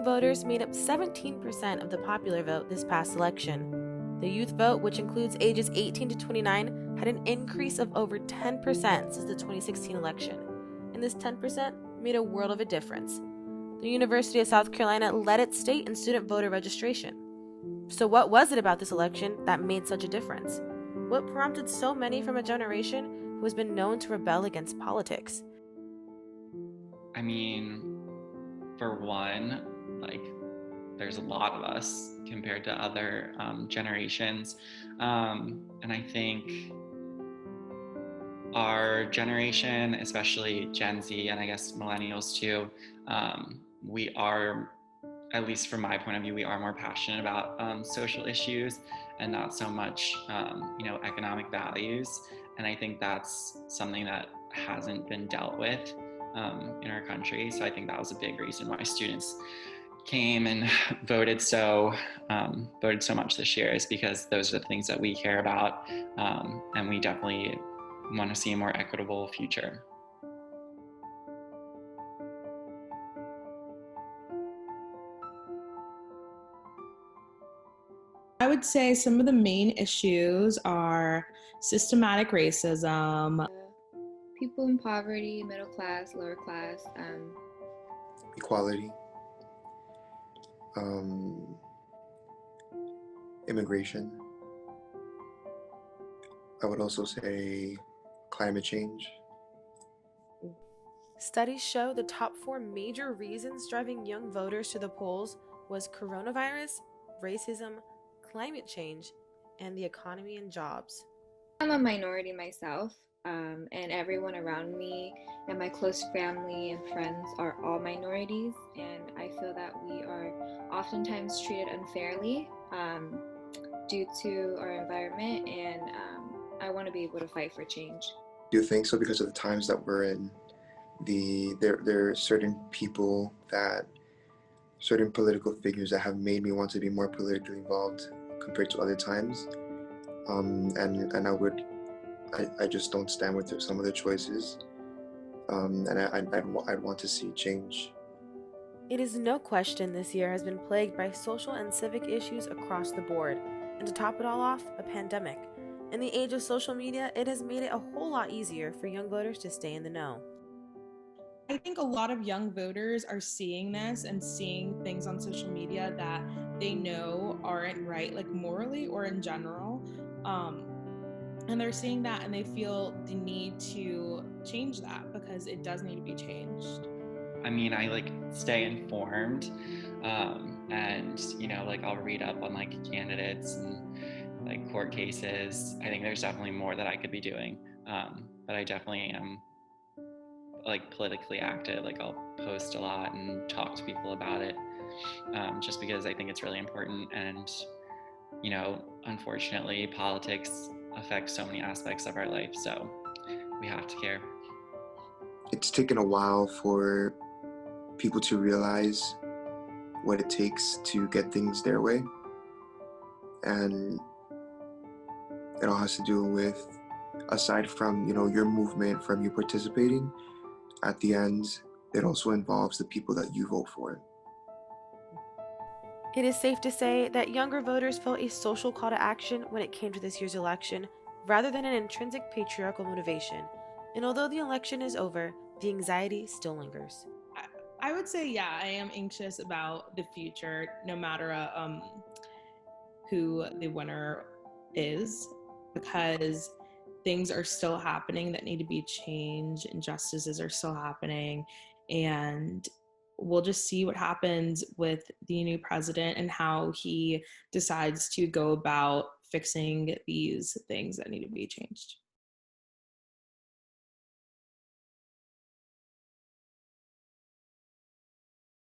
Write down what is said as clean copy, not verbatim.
young voters made up 17% of the popular vote this past election. The youth vote, which includes ages 18 to 29, had an increase of over 10% since the 2016 election, and this 10% made a world of a difference. The University of South Carolina led its state in student voter registration. So what was it about this election that made such a difference? What prompted so many from a generation who has been known to rebel against politics? I mean, for one, like, there's a lot of us compared to other generations. And I think our generation, especially Gen Z and I guess millennials too, we are, at least from my point of view, we are more passionate about social issues and not so much, economic values. And I think that's something that hasn't been dealt with in our country. So I think that was a big reason why students came and voted so much this year, is because those are the things that we care about, and we definitely want to see a more equitable future. I would say some of the main issues are systematic racism. People in poverty, middle class, lower class. Equality, immigration. I would also say climate change. Studies show the top 4 major reasons driving young voters to the polls was coronavirus, racism, climate change, and the economy and jobs. I'm a minority myself, and everyone around me and my close family and friends are all minorities, and I feel that we are oftentimes treated unfairly due to our environment, and I want to be able to fight for change. Do you think so? Because of the times that we're in, there are certain people certain political figures that have made me want to be more politically involved compared to other times, and I just don't stand with some of the choices, and I'd want to see change. It is no question this year has been plagued by social and civic issues across the board, and to top it all off, a pandemic. In the age of social media, it has made it a whole lot easier for young voters to stay in the know. I think a lot of young voters are seeing this and seeing things on social media that they know aren't right, like morally or in general. And they're seeing that and they feel the need to change that because it does need to be changed. I mean, I stay informed, and I'll read up on candidates and court cases. I think there's definitely more that I could be doing, but I definitely am politically active. I'll post a lot and talk to people about it, just because I think it's really important. And unfortunately, politics affects so many aspects of our life, so we have to care. It's taken a while for people to realize what it takes to get things their way, and it all has to do with, aside from your movement, from you participating, at the end it also involves the people that you vote for. It is safe to say that younger voters felt a social call to action when it came to this year's election, rather than an intrinsic patriarchal motivation. And although the election is over, the anxiety still lingers. I would say, yeah, I am anxious about the future, no matter who the winner is, because things are still happening that need to be changed, injustices are still happening, and we'll just see what happens with the new president and how he decides to go about fixing these things that need to be changed.